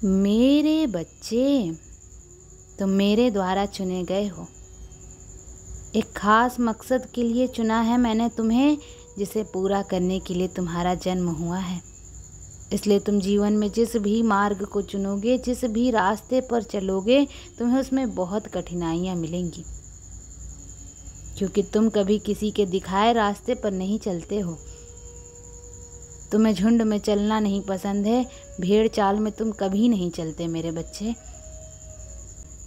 मेरे बच्चे, तुम मेरे द्वारा चुने गए हो। एक खास मकसद के लिए चुना है मैंने तुम्हें, जिसे पूरा करने के लिए तुम्हारा जन्म हुआ है। इसलिए तुम जीवन में जिस भी मार्ग को चुनोगे, जिस भी रास्ते पर चलोगे, तुम्हें उसमें बहुत कठिनाइयाँ मिलेंगी, क्योंकि तुम कभी किसी के दिखाए रास्ते पर नहीं चलते हो। तुम्हें झुंड में चलना नहीं पसंद है, भेड़ चाल में तुम कभी नहीं चलते मेरे बच्चे।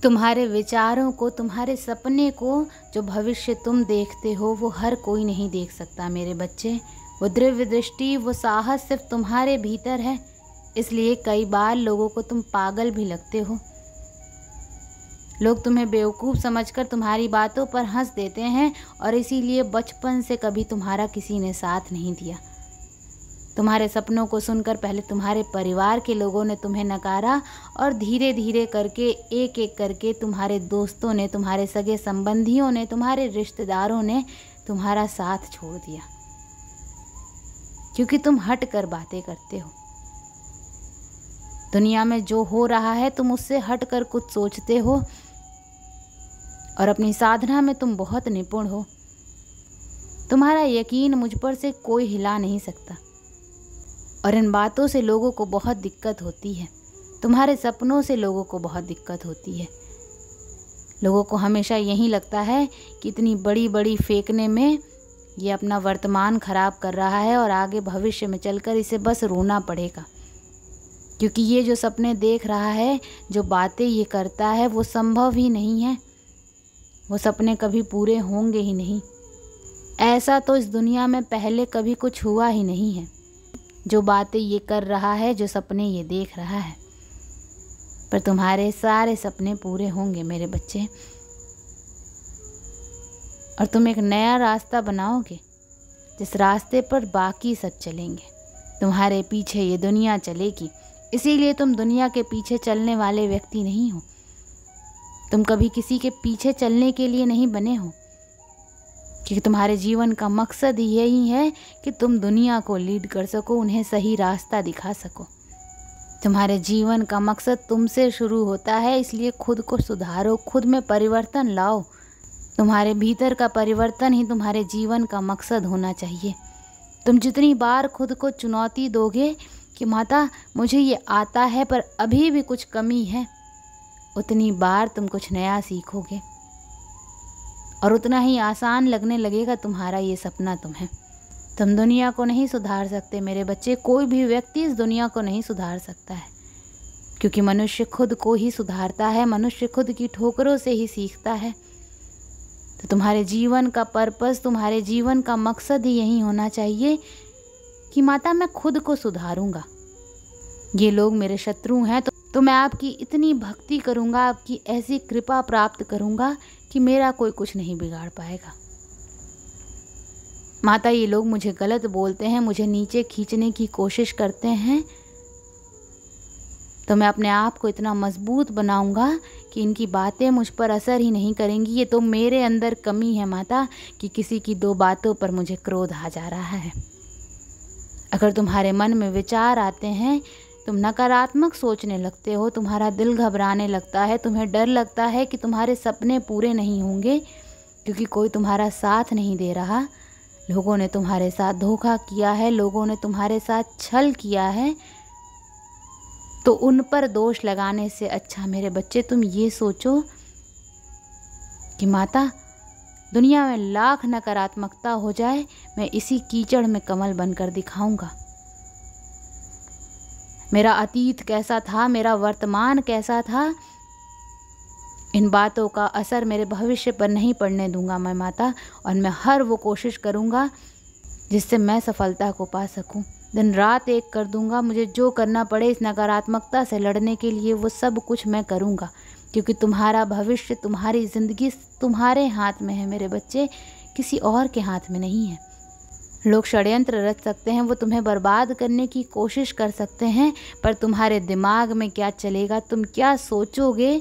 तुम्हारे विचारों को, तुम्हारे सपने को, जो भविष्य तुम देखते हो, वो हर कोई नहीं देख सकता मेरे बच्चे। वो दिव्य दृष्टि, वो साहस सिर्फ तुम्हारे भीतर है। इसलिए कई बार लोगों को तुम पागल भी लगते हो। लोग तुम्हें बेवकूफ़ समझकर तुम्हारी बातों पर हंस देते हैं, और इसीलिए बचपन से कभी तुम्हारा किसी ने साथ नहीं दिया। तुम्हारे सपनों को सुनकर पहले तुम्हारे परिवार के लोगों ने तुम्हें नकारा, और धीरे धीरे करके, एक एक करके तुम्हारे दोस्तों ने, तुम्हारे सगे संबंधियों ने, तुम्हारे रिश्तेदारों ने तुम्हारा साथ छोड़ दिया, क्योंकि तुम हट कर बातें करते हो। दुनिया में जो हो रहा है तुम उससे हट कर कुछ सोचते हो, और अपनी साधना में तुम बहुत निपुण हो। तुम्हारा यकीन मुझ पर से कोई हिला नहीं सकता, और इन बातों से लोगों को बहुत दिक्कत होती है। तुम्हारे सपनों से लोगों को बहुत दिक्कत होती है। लोगों को हमेशा यही लगता है कि इतनी बड़ी बड़ी फेंकने में ये अपना वर्तमान खराब कर रहा है, और आगे भविष्य में चलकर इसे बस रोना पड़ेगा, क्योंकि ये जो सपने देख रहा है, जो बातें ये करता है, वो संभव ही नहीं है। वो सपने कभी पूरे होंगे ही नहीं। ऐसा तो इस दुनिया में पहले कभी कुछ हुआ ही नहीं है। जो बातें ये कर रहा है, जो सपने ये देख रहा है, पर तुम्हारे सारे सपने पूरे होंगे मेरे बच्चे, और तुम एक नया रास्ता बनाओगे, जिस रास्ते पर बाकी सब चलेंगे। तुम्हारे पीछे ये दुनिया चलेगी, इसीलिए तुम दुनिया के पीछे चलने वाले व्यक्ति नहीं हो। तुम कभी किसी के पीछे चलने के लिए नहीं बने हो, क्योंकि तुम्हारे जीवन का मकसद ही यही है कि तुम दुनिया को लीड कर सको, उन्हें सही रास्ता दिखा सको। तुम्हारे जीवन का मकसद तुमसे शुरू होता है, इसलिए खुद को सुधारो, खुद में परिवर्तन लाओ। तुम्हारे भीतर का परिवर्तन ही तुम्हारे जीवन का मकसद होना चाहिए। तुम जितनी बार खुद को चुनौती दोगे कि माता मुझे ये आता है पर अभी भी कुछ कमी है, उतनी बार तुम कुछ नया सीखोगे, और उतना ही आसान लगने लगेगा तुम्हारा ये सपना तुम्हें। तुम दुनिया को नहीं सुधार सकते मेरे बच्चे। कोई भी व्यक्ति इस दुनिया को नहीं सुधार सकता है, क्योंकि मनुष्य खुद को ही सुधारता है। मनुष्य खुद की ठोकरों से ही सीखता है। तो तुम्हारे जीवन का पर्पस, तुम्हारे जीवन का मकसद ही यही होना चाहिए कि माता मैं खुद को सुधारूंगा। ये लोग मेरे शत्रु हैं, तो मैं आपकी इतनी भक्ति करूंगा, आपकी ऐसी कृपा प्राप्त करूंगा कि मेरा कोई कुछ नहीं बिगाड़ पाएगा। माता ये लोग मुझे गलत बोलते हैं, मुझे नीचे खींचने की कोशिश करते हैं, तो मैं अपने आप को इतना मजबूत बनाऊंगा कि इनकी बातें मुझ पर असर ही नहीं करेंगी। ये तो मेरे अंदर कमी है माता, कि किसी की दो बातों पर मुझे क्रोध आ जा रहा है। अगर तुम्हारे मन में विचार आते हैं, तुम नकारात्मक सोचने लगते हो, तुम्हारा दिल घबराने लगता है, तुम्हें डर लगता है कि तुम्हारे सपने पूरे नहीं होंगे, क्योंकि कोई तुम्हारा साथ नहीं दे रहा, लोगों ने तुम्हारे साथ धोखा किया है, लोगों ने तुम्हारे साथ छल किया है, तो उन पर दोष लगाने से अच्छा मेरे बच्चे तुम ये सोचो कि माता दुनिया में लाख नकारात्मकता हो जाए, मैं इसी कीचड़ में कमल बनकर दिखाऊंगा। मेरा अतीत कैसा था, मेरा वर्तमान कैसा था, इन बातों का असर मेरे भविष्य पर नहीं पड़ने दूंगा मैं माता। और मैं हर वो कोशिश करूंगा जिससे मैं सफलता को पा सकूं। दिन रात एक कर दूंगा, मुझे जो करना पड़े इस नकारात्मकता से लड़ने के लिए वो सब कुछ मैं करूंगा, क्योंकि तुम्हारा भविष्य, तुम्हारी ज़िंदगी तुम्हारे हाथ में है मेरे बच्चे, किसी और के हाथ में नहीं है। लोग षड्यंत्र रच सकते हैं, वो तुम्हें बर्बाद करने की कोशिश कर सकते हैं, पर तुम्हारे दिमाग में क्या चलेगा, तुम क्या सोचोगे,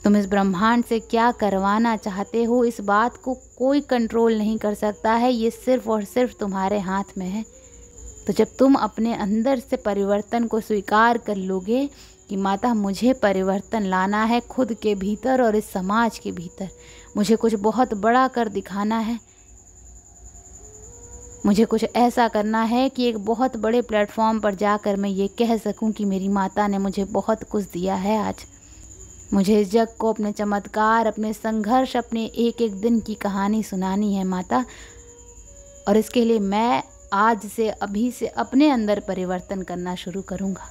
तुम इस ब्रह्मांड से क्या करवाना चाहते हो, इस बात को कोई कंट्रोल नहीं कर सकता है। ये सिर्फ और सिर्फ तुम्हारे हाथ में है। तो जब तुम अपने अंदर से परिवर्तन को स्वीकार कर लोगे कि माता मुझे परिवर्तन लाना है खुद के भीतर और इस समाज के भीतर, मुझे कुछ बहुत बड़ा कर दिखाना है, मुझे कुछ ऐसा करना है कि एक बहुत बड़े प्लेटफॉर्म पर जाकर मैं ये कह सकूं कि मेरी माता ने मुझे बहुत कुछ दिया है। आज मुझे इस जग को अपने चमत्कार, अपने संघर्ष, अपने एक एक दिन की कहानी सुनानी है माता। और इसके लिए मैं आज से, अभी से अपने अंदर परिवर्तन करना शुरू करूँगा।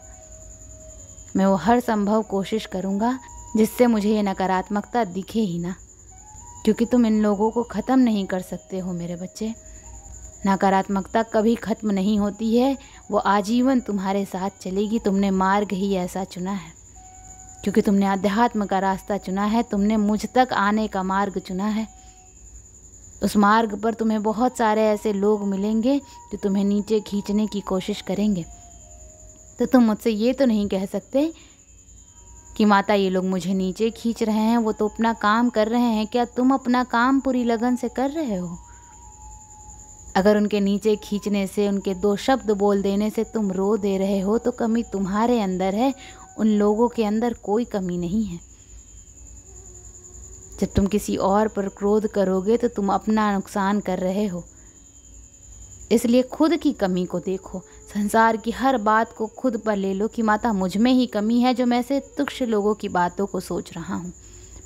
मैं वो हर संभव कोशिश करूँगा जिससे मुझे ये नकारात्मकता दिखे ही ना, क्योंकि तुम इन लोगों को ख़त्म नहीं कर सकते हो मेरे बच्चे। नकारात्मकता कभी ख़त्म नहीं होती है, वो आजीवन तुम्हारे साथ चलेगी। तुमने मार्ग ही ऐसा चुना है, क्योंकि तुमने अध्यात्म का रास्ता चुना है, तुमने मुझ तक आने का मार्ग चुना है। उस मार्ग पर तुम्हें बहुत सारे ऐसे लोग मिलेंगे जो तुम्हें नीचे खींचने की कोशिश करेंगे। तो तुम मुझसे ये तो नहीं कह सकते कि माता ये लोग मुझे नीचे खींच रहे हैं, वो तो अपना काम कर रहे हैं। क्या तुम अपना काम पूरी लगन से कर रहे हो? अगर उनके नीचे खींचने से, उनके 2 शब्द बोल देने से तुम रो दे रहे हो तो कमी तुम्हारे अंदर है, उन लोगों के अंदर कोई कमी नहीं है। जब तुम किसी और पर क्रोध करोगे तो तुम अपना नुकसान कर रहे हो। इसलिए खुद की कमी को देखो, संसार की हर बात को खुद पर ले लो कि माता मुझ में ही कमी है जो मैं ऐसे तुच्छ लोगों की बातों को सोच रहा हूँ।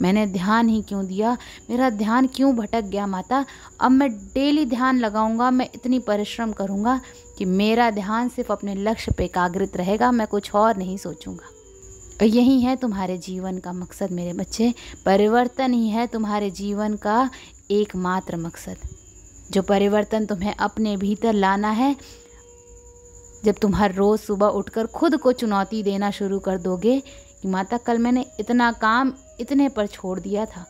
मैंने ध्यान ही क्यों दिया, मेरा ध्यान क्यों भटक गया माता। अब मैं डेली ध्यान लगाऊंगा, मैं इतनी परिश्रम करूंगा कि मेरा ध्यान सिर्फ अपने लक्ष्य पे एकाग्रित रहेगा, मैं कुछ और नहीं सोचूंगा। और यही है तुम्हारे जीवन का मकसद मेरे बच्चे। परिवर्तन ही है तुम्हारे जीवन का एकमात्र मकसद। जो परिवर्तन तुम्हें अपने भीतर लाना है, जब तुम हर रोज़ सुबह उठकर खुद को चुनौती देना शुरू कर दोगे कि माता कल मैंने इतना काम इतने पर छोड़ दिया था,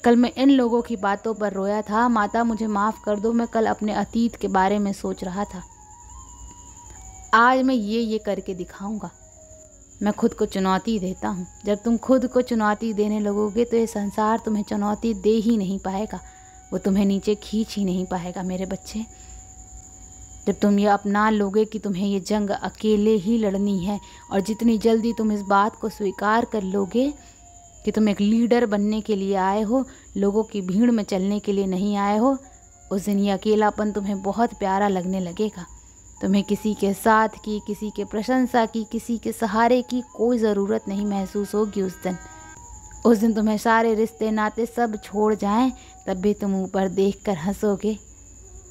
कल मैं इन लोगों की बातों पर रोया था, माता मुझे माफ़ कर दो, मैं कल अपने अतीत के बारे में सोच रहा था, आज मैं ये करके दिखाऊंगा। मैं खुद को चुनौती देता हूँ। जब तुम खुद को चुनौती देने लगोगे तो ये संसार तुम्हें चुनौती दे ही नहीं पाएगा, वो तुम्हें नीचे खींच ही नहीं पाएगा मेरे बच्चे। जब तुम ये अपना लोगे कि तुम्हें ये जंग अकेले ही लड़नी है, और जितनी जल्दी तुम इस बात को स्वीकार कर लोगे कि तुम एक लीडर बनने के लिए आए हो, लोगों की भीड़ में चलने के लिए नहीं आए हो, उस दिन ये अकेलापन तुम्हें बहुत प्यारा लगने लगेगा। तुम्हें किसी के साथ की, किसी के प्रशंसा की, किसी के सहारे की कोई ज़रूरत नहीं महसूस होगी उस दिन तुम्हें सारे रिश्ते नाते सब छोड़ जाएं, तब भी तुम ऊपर देखकर हंसोगे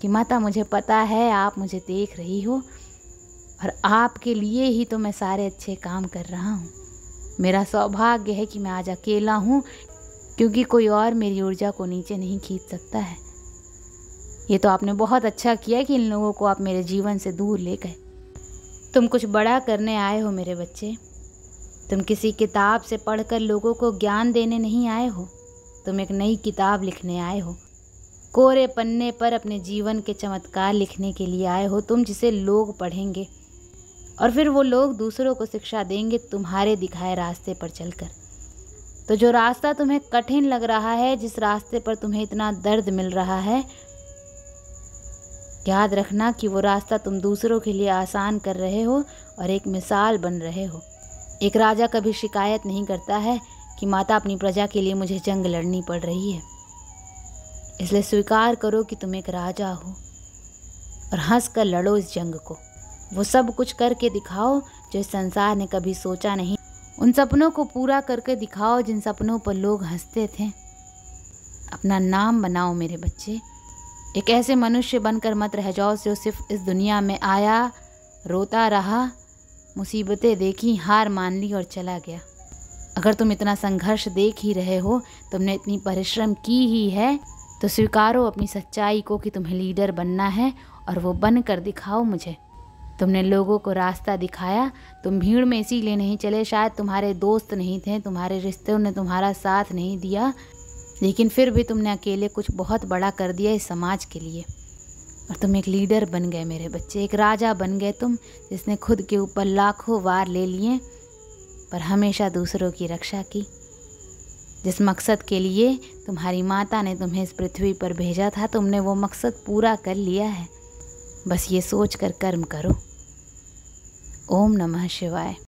कि माता मुझे पता है आप मुझे देख रही हो, और आपके लिए ही तो मैं सारे अच्छे काम कर रहा हूँ। मेरा सौभाग्य है कि मैं आज अकेला हूँ, क्योंकि कोई और मेरी ऊर्जा को नीचे नहीं खींच सकता है। ये तो आपने बहुत अच्छा किया कि इन लोगों को आप मेरे जीवन से दूर ले गए। तुम कुछ बड़ा करने आए हो मेरे बच्चे। तुम किसी किताब से पढ़कर लोगों को ज्ञान देने नहीं आए हो, तुम एक नई किताब लिखने आए हो। कोरे पन्ने पर अपने जीवन के चमत्कार लिखने के लिए आए हो तुम, जिसे लोग पढ़ेंगे और फिर वो लोग दूसरों को शिक्षा देंगे तुम्हारे दिखाए रास्ते पर चलकर। तो जो रास्ता तुम्हें कठिन लग रहा है, जिस रास्ते पर तुम्हें इतना दर्द मिल रहा है, याद रखना कि वो रास्ता तुम दूसरों के लिए आसान कर रहे हो और एक मिसाल बन रहे हो। एक राजा कभी शिकायत नहीं करता है कि माता अपनी प्रजा के लिए मुझे जंग लड़नी पड़ रही है। इसलिए स्वीकार करो कि तुम एक राजा हो और हंस कर लड़ो इस जंग को। वो सब कुछ करके दिखाओ जो इस संसार ने कभी सोचा नहीं। उन सपनों को पूरा करके दिखाओ जिन सपनों पर लोग हंसते थे। अपना नाम बनाओ मेरे बच्चे। एक ऐसे मनुष्य बनकर मत रह जाओ जो सिर्फ इस दुनिया में आया, रोता रहा, मुसीबतें देखी, हार मान ली और चला गया। अगर तुम इतना संघर्ष देख ही रहे हो, तुमने इतनी परिश्रम की ही है, तो स्वीकारो अपनी सच्चाई को कि तुम्हें लीडर बनना है और वो बन कर दिखाओ मुझे। तुमने लोगों को रास्ता दिखाया। तुम भीड़ में इसीलिए नहीं चले, शायद तुम्हारे दोस्त नहीं थे, तुम्हारे रिश्तों ने तुम्हारा साथ नहीं दिया, लेकिन फिर भी तुमने अकेले कुछ बहुत बड़ा कर दिया इस समाज के लिए। और तुम एक लीडर बन गए मेरे बच्चे, एक राजा बन गए तुम, जिसने खुद के ऊपर लाखों वार ले लिए पर हमेशा दूसरों की रक्षा की। जिस मकसद के लिए तुम्हारी माता ने तुम्हें इस पृथ्वी पर भेजा था, तुमने वो मकसद पूरा कर लिया है। बस ये सोच कर कर्म करो। ओम नमः शिवाय।